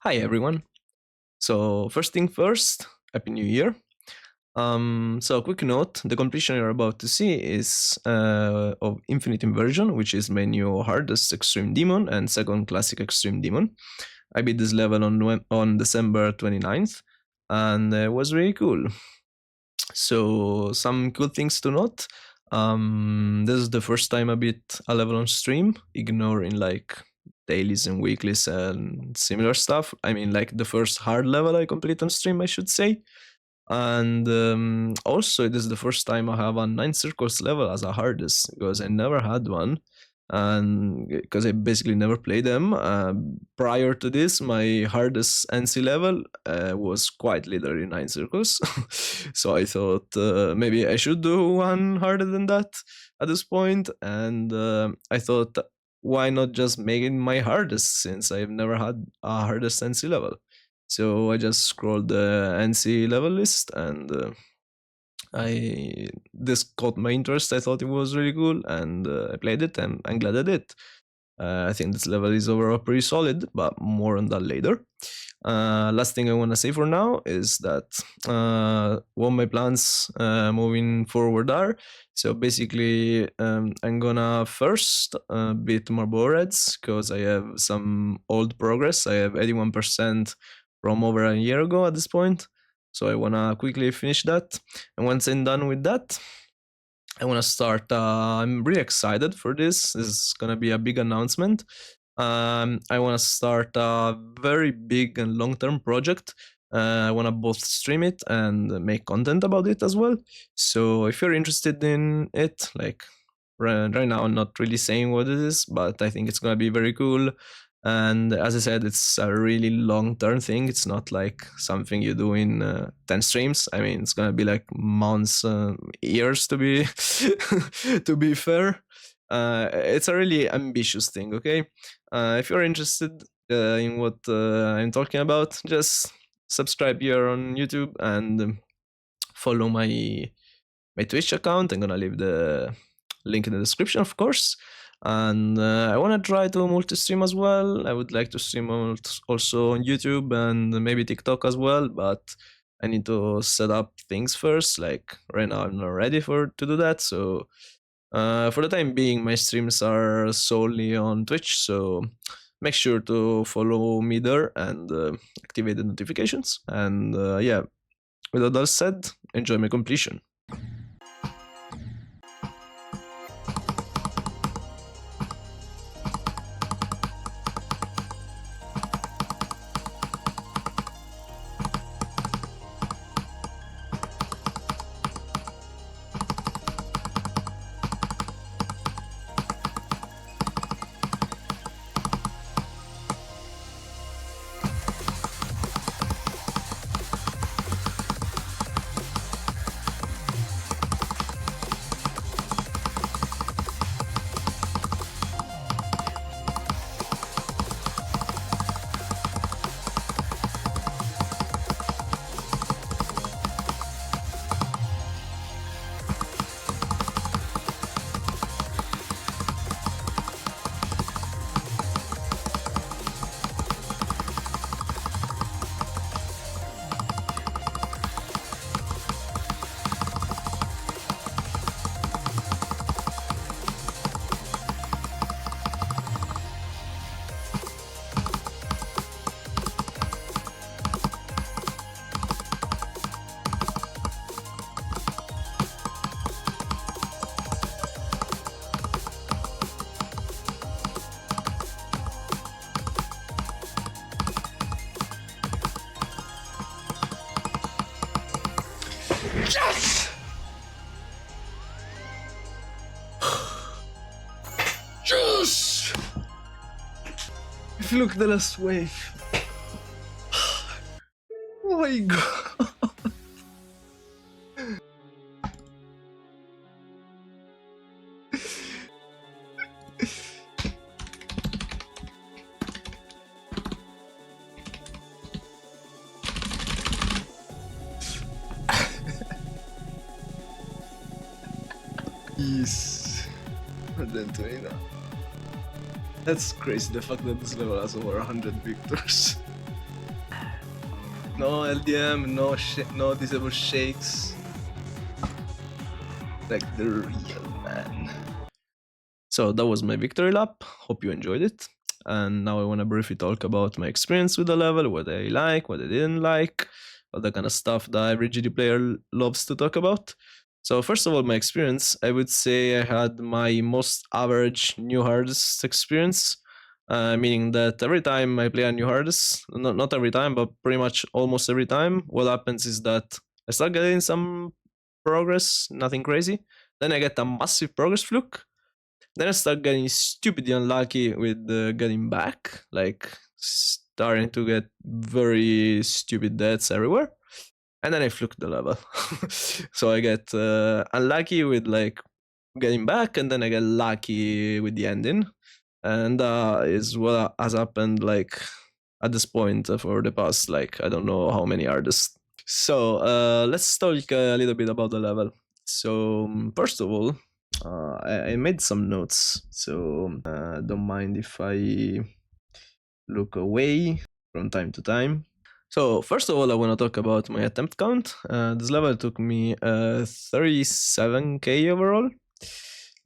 Hi everyone. So first thing first, Happy New Year. So quick note: the completion you're about to see is of Infinite Inversion, which is my new hardest extreme demon and second classic extreme demon. I beat this level on December 29th, and it was really cool. So some cool things to note. This is the first time I beat a level on stream, ignoring like dailies and weeklies and similar stuff. I mean, like the first hard level I complete on stream, I should say. And also, this is the first time I have a 9 circles level as a hardest because I never had one. And because I basically never played them. Prior to this, my hardest NC level was quite literally 9 circles. So I thought maybe I should do one harder than that at this point. And I thought, why not just make it my hardest since I've never had a hardest NC level? So I just scrolled the NC level list and I this caught my interest. I thought it was really cool and I played it and I'm glad I did. I think this level is overall pretty solid, but more on that later. Last thing I want to say for now is that what my plans moving forward are. So basically, I'm gonna first beat more Reds because I have some old progress. I have 81% from over a year ago at this point. So I wanna quickly finish that. And once I'm done with that, I want to start. I'm really excited for this. This is gonna be a big announcement. I want to start a very big and long-term project. I want to both stream it and make content about it as well. So if you're interested in it, like right now, I'm not really saying what it is, but I think it's gonna be very cool. And as I said, it's a really long-term thing. It's not like something you do in 10 streams. I mean, it's gonna be like months, years to be to be fair. It's a really ambitious thing. Okay, if you're interested in what I'm talking about, just subscribe here on YouTube and follow my Twitch account. I'm gonna leave the link in the description, of course. And I want to try to multi-stream as well. I would like to stream also on YouTube and maybe TikTok as well, but I need to set up things first. Like right now, I'm not ready to do that. So for the time being, my streams are solely on Twitch. So make sure to follow me there and activate the notifications. And yeah, with all that said, enjoy my completion. Yes! Yes! If you look at the last wave. Oh my god. Yes. 120 now. That's crazy, the fact that this level has over 100 victors. No LDM, no no disable shakes. Like the real man. So that was my victory lap. Hope you enjoyed it. And now I want to briefly talk about my experience with the level, what I like, what I didn't like, all the kind of stuff that every GD player loves to talk about. So first of all, my experience, I would say I had my most average new hardest experience, meaning that every time I play a new hardest, not every time, but pretty much almost every time, what happens is that I start getting some progress, nothing crazy. Then I get a massive progress fluke. Then I start getting stupidly unlucky with getting back, like starting to get very stupid deaths everywhere. And then I fluke the level. So I get unlucky with like getting back, and then I get lucky with the ending. And is what has happened like at this point for the past like I don't know how many artists. So let's talk a little bit about the level. So first of all, I made some notes, so don't mind if I look away from time to time. So first of all, I want to talk about my attempt count. This level took me 37k overall,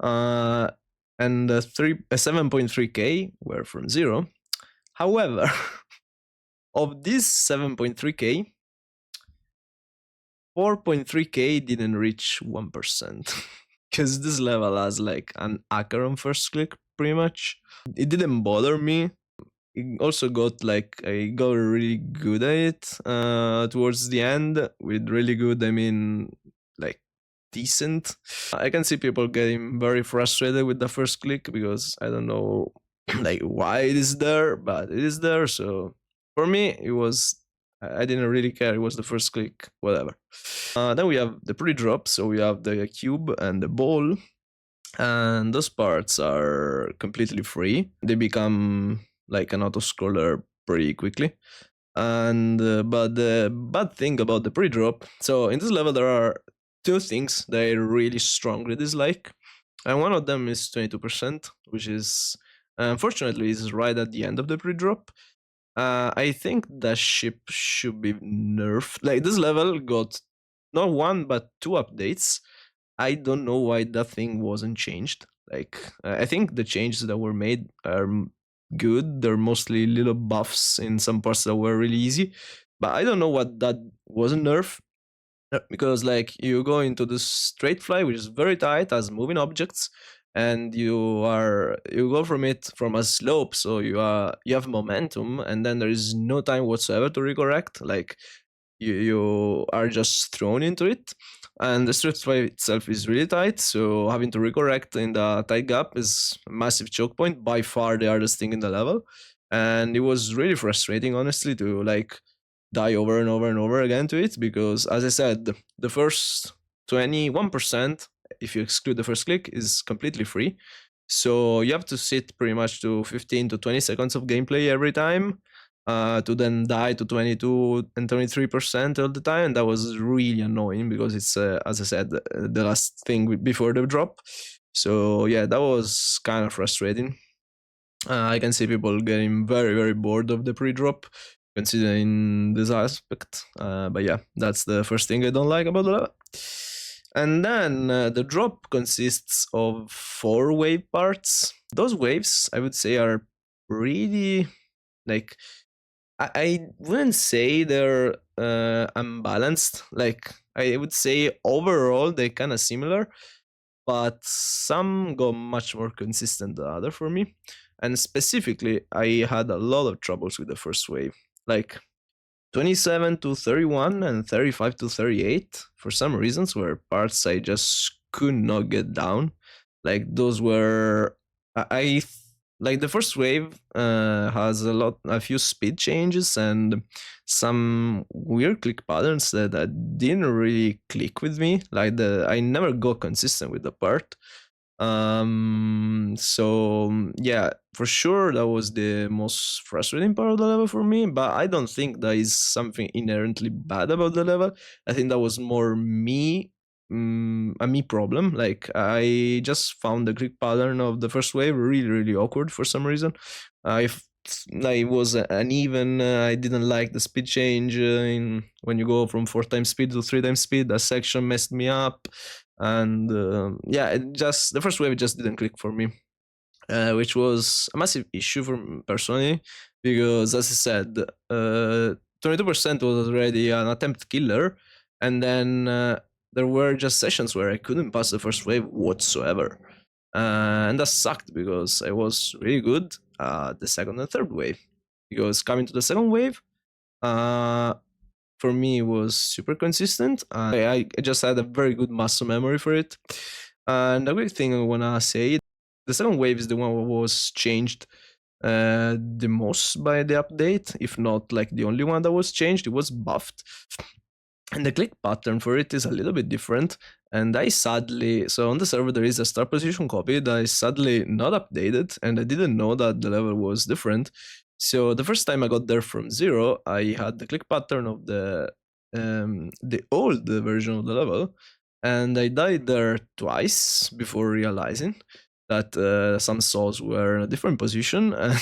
and 7.3k were from zero. However, of this 7.3k, 4.3k didn't reach 1%. Because this level has like an hacker on first click, pretty much. It didn't bother me. It also got like I got really good at it towards the end. With really good, I mean like decent. I can see people getting very frustrated with the first click because I don't know like why it is there, but it is there. So for me, it was I didn't really care. It was the first click, whatever. Then we have the pre-drop, so we have the cube and the ball, and those parts are completely free. They become like an auto scroller pretty quickly. And but the bad thing about the pre-drop, so in this level there are two things that I really strongly dislike, and one of them is 22%, which is unfortunately is right at the end of the pre-drop. I think the ship should be nerfed. Like this level got not one but two updates. I don't know why that thing wasn't changed. Like I think the changes that were made are good. They're mostly little buffs in some parts that were really easy, but I don't know what that wasn't nerf. Because like you go into the straight fly, which is very tight as moving objects, and you go from it from a slope, so you have momentum, and then there is no time whatsoever to recorrect. Like you are just thrown into it, and the straight fly itself is really tight, so having to recorrect in the tight gap is a massive choke point, by far the hardest thing in the level. And it was really frustrating, honestly, to like die over and over and over again to it, because as I said, the first 21%, if you exclude the first click, is completely free. So you have to sit pretty much to 15 to 20 seconds of gameplay every time, to then die to 22 and 23% all the time. And that was really annoying because it's, as I said, the last thing before the drop. So yeah, that was kind of frustrating. I can see people getting very, very bored of the pre-drop, considering this aspect. But yeah, that's the first thing I don't like about the level. And then the drop consists of 4 wave parts. Those waves, I would say, are really like I wouldn't say they're unbalanced. Like I would say overall they're kind of similar, but some go much more consistent than other for me. And specifically, I had a lot of troubles with the first wave, like 27 to 31 and 35 to 38 for some reasons were parts I just could not get down. Like those were I like the first wave has a few speed changes and some weird click patterns that didn't really click with me. Like I never got consistent with the part. So yeah, for sure that was the most frustrating part of the level for me, but I don't think that is something inherently bad about the level. I think that was more me, a me problem. Like I just found the click pattern of the first wave really, really awkward for some reason. like it was uneven. I didn't like the speed change in when you go from 4 times speed to 3 times speed. That section messed me up, and yeah, it just the first wave just didn't click for me, which was a massive issue for me personally because, as I said, 22% was already an attempt killer, and then there were just sessions where I couldn't pass the first wave whatsoever. And that sucked because I was really good at the second and third wave. Because coming to the second wave, uh, for me, it was super consistent. I just had a very good muscle memory for it. And the quick thing I wanna say, the second wave is the one that was changed the most by the update, if not like the only one that was changed. It was buffed, and the click pattern for it is a little bit different. And I sadly, so on the server there is a start position copy that is sadly not updated, and I didn't know that the level was different. So the first time I got there from zero, I had the click pattern of the old version of the level, and I died there twice before realizing that some souls were in a different position, and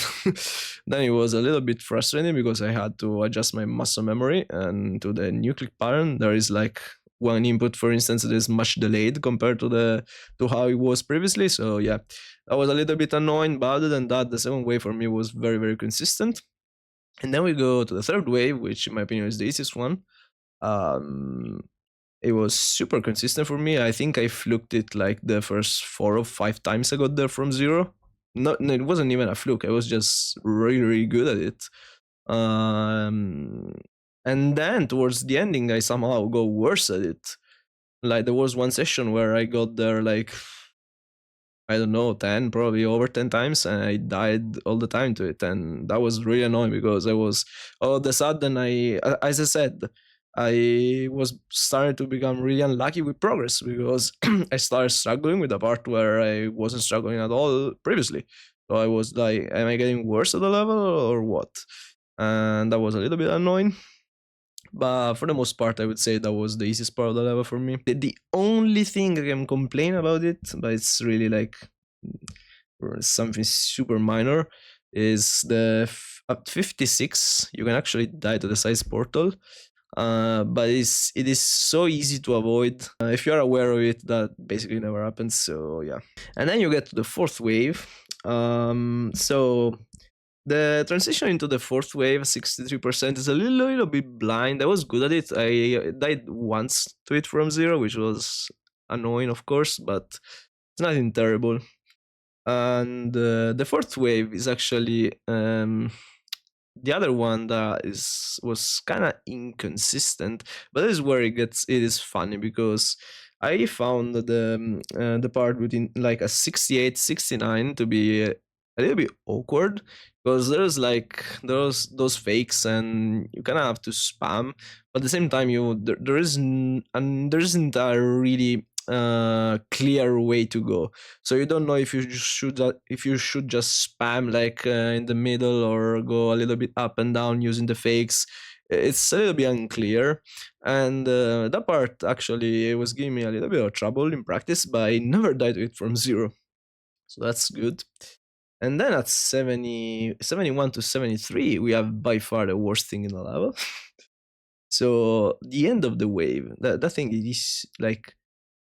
then it was a little bit frustrating because I had to adjust my muscle memory, and to the new click pattern there is like one input, for instance, that is much delayed compared to how it was previously. So yeah, that was a little bit annoying, but other than that, the second wave for me was very, very consistent. And then we go to the third wave, which in my opinion is the easiest one. um it was super consistent for me. I think I fluked it like the first 4 or 5 times I got there from zero. Not, no, it wasn't even a fluke. I was just really, really good at it. Um, and then towards the ending, I somehow got worse at it. Like there was one session where I got there like, I don't know, 10, probably over 10 times, and I died all the time to it. And that was really annoying because I was, all of a sudden, as I said, I was starting to become really unlucky with progress because I started struggling with the part where I wasn't struggling at all previously. So I was like, am I getting worse at the level or what? And that was a little bit annoying. But for the most part, I would say that was the easiest part of the level for me. The only thing I can complain about it, but it's really like something super minor, is at 56 you can actually die to the size portal. But it is so easy to avoid. If you are aware of it, that basically never happens. So yeah, and then you get to the fourth wave. So the transition into the fourth wave, 63%, is a little bit blind. I was good at it. I died once to it from zero, which was annoying, of course, but it's nothing terrible. And the fourth wave is actually the other one that was kind of inconsistent, but this is where it is funny because I found the part between like a 68 69 to be a little bit awkward because there's like those fakes and you kind of have to spam, but at the same time there isn't a really clear way to go. So you don't know if you should just spam like in the middle or go a little bit up and down using the fakes. It's a little bit unclear, and that part actually was giving me a little bit of trouble in practice, but I never died to it from zero, so that's good. And then at 71 to 73, we have by far the worst thing in the level. So the end of the wave, that thing is like,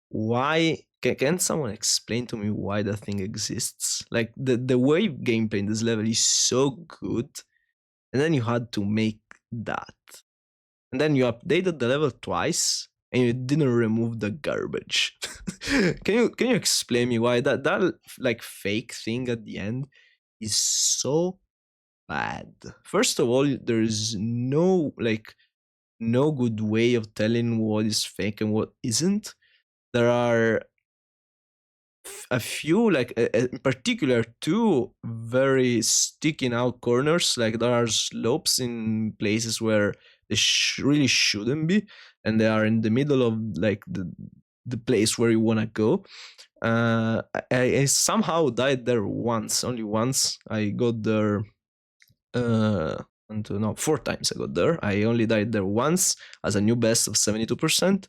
why can someone explain to me why that thing exists? Like the wave gameplay in this level is so good, and then you had to make that, and then you updated the level twice and you didn't remove the garbage. Can you explain me why that like fake thing at the end is so bad? First of all, there's no good way of telling what is fake and what isn't. There are a few, like in particular, two very sticking out corners. Like there are slopes in places where they really shouldn't be, and they are in the middle of like the place where you want to go. I somehow died there once, only once. I got there and no, 4 times I got there. I only died there once as a new best of 72%.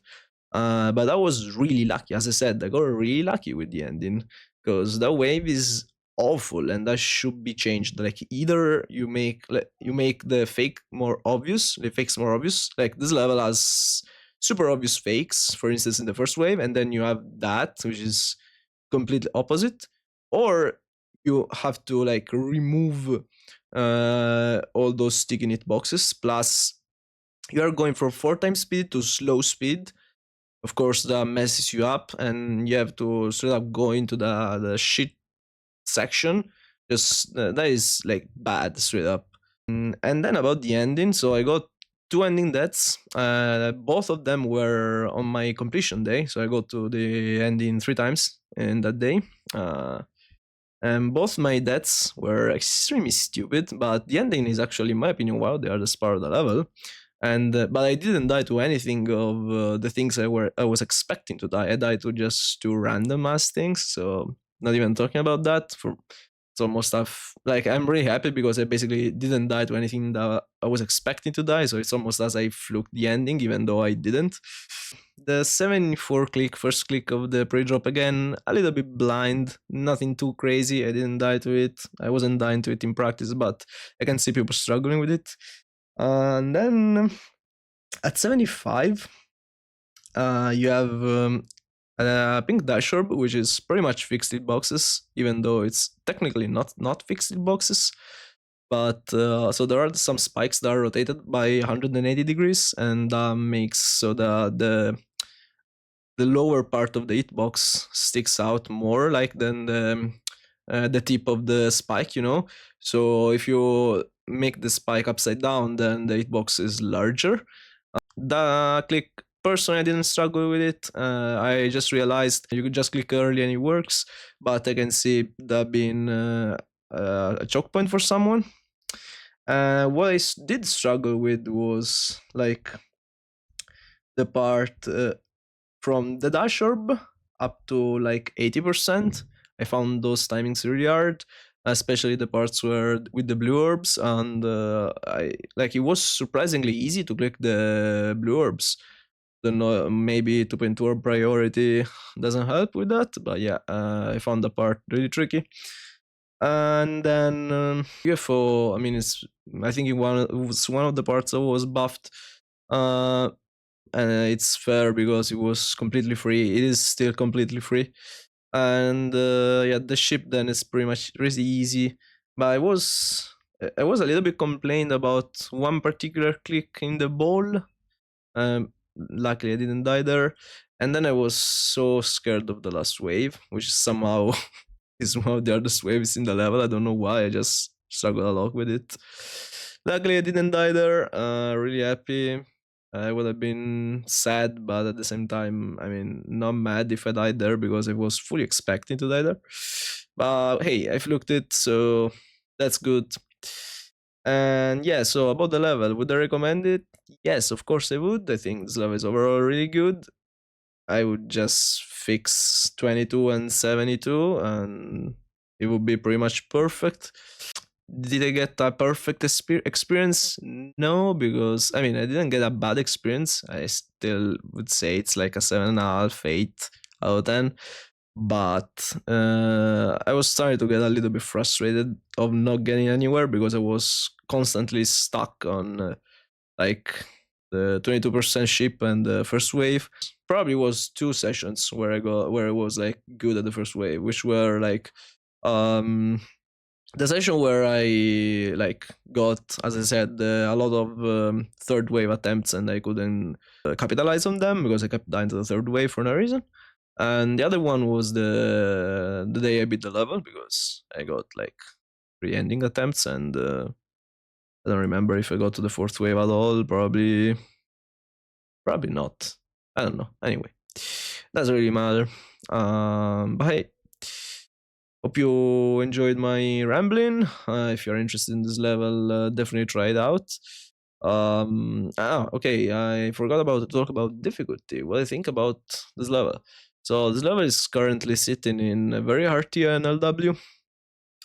But I was really lucky. As I said, I got really lucky with the ending because that wave is awful, and that should be changed. Like either you make the fake more obvious, the fakes more obvious. Like this level has super obvious fakes, for instance, in the first wave, and then you have that, which is completely opposite, or you have to like remove all those sticky knit boxes. Plus, you are going from 4 times speed to slow speed. Of course, that messes you up, and you have to straight up go into the shit section. Just that is like bad straight up. And then about the ending, so I got two ending deaths. Both of them were on my completion day, so I got to the ending 3 times in that day. And both my deaths were extremely stupid, but the ending is actually, in my opinion, wow, they are the star of the level. And but I didn't die to anything of the things I was expecting to die. I died to just two random ass things. So not even talking about that. For it's almost stuff like I'm really happy because I basically didn't die to anything that I was expecting to die. So it's almost as I fluked the ending, even though I didn't. The 74 click, first click of the pre-drop again, a little bit blind, nothing too crazy. I didn't die to it. I wasn't dying to it in practice, but I can see people struggling with it. And then at 75, you have pink dash orb, which is pretty much fixed hitboxes, even though it's technically not fixed hitboxes. But so there are some spikes that are rotated by 180 degrees, and that makes so the lower part of the hitbox sticks out more like than the tip of the spike, you know. So if you make the spike upside down, then the hitbox is larger. The click, personally, I didn't struggle with it. I just realized you could just click early and it works, but I can see that being a choke point for someone. What I did struggle with was like the part from the dash orb up to like 80%. I found those timings really hard, especially the parts where with the blue orbs, and I like it was surprisingly easy to click the blue orbs. Don't know, maybe 2.2 orb priority doesn't help with that, but yeah, I found the part really tricky. And then UFO, I mean, I think it was one of the parts that was buffed. And it's fair because it was completely free. It is still completely free, and yeah, the ship then is pretty much really easy. But I was a little bit complained about one particular click in the ball. Luckily, I didn't die there, and then I was so scared of the last wave, which somehow is one of the hardest waves in the level. I don't know why. I just struggle a lot with it. Luckily, I didn't die there. Really happy. I would have been sad, but at the same time, I mean, not mad if I died there because I was fully expecting to die there. But hey, I've looked it, so that's good. And yeah, so about the level, would I recommend it? Yes, of course I would. I think this level is overall really good. I would just fix 22 and 72 and it would be pretty much perfect. Did I get a perfect experience? No, because I mean, I didn't get a bad experience. I still would say it's like a 7.5, 8 out of 10. But I was starting to get a little bit frustrated of not getting anywhere because I was constantly stuck on like the 22% ship and the first wave. Probably was 2 sessions where I was like good at the first wave, which were like the session where I like got, as I said, a lot of third wave attempts and I couldn't capitalize on them because I kept dying to the third wave for no reason. And the other one was the day I beat the level because I got like 3 ending attempts and I don't remember if I got to the fourth wave at all. Probably not. I don't know. Anyway, doesn't really matter. But hey, hope you enjoyed my rambling. If you're interested in this level, definitely try it out. Okay, I forgot about to talk about difficulty. What I think about this level. So this level is currently sitting in a very hard tier in LW.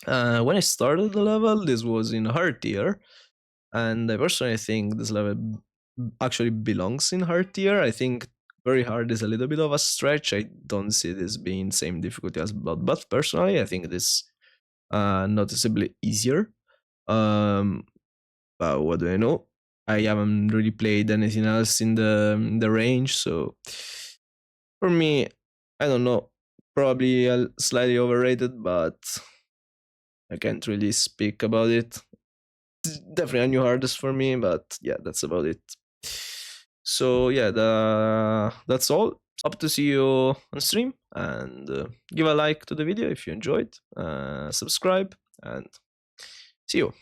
When I started the level, this was in hard tier, and I personally think this level actually belongs in hard tier. I think very hard is a little bit of a stretch. I don't see this being same difficulty as blood, but personally, I think this noticeably easier. Um, but what do I know? I haven't really played anything else in the range, so for me, I don't know. Probably slightly overrated, but I can't really speak about it. Definitely a new artist for me, but yeah, that's about it. So yeah, that's all. Hope to see you on stream, and give a like to the video if you enjoyed. Subscribe, and see you.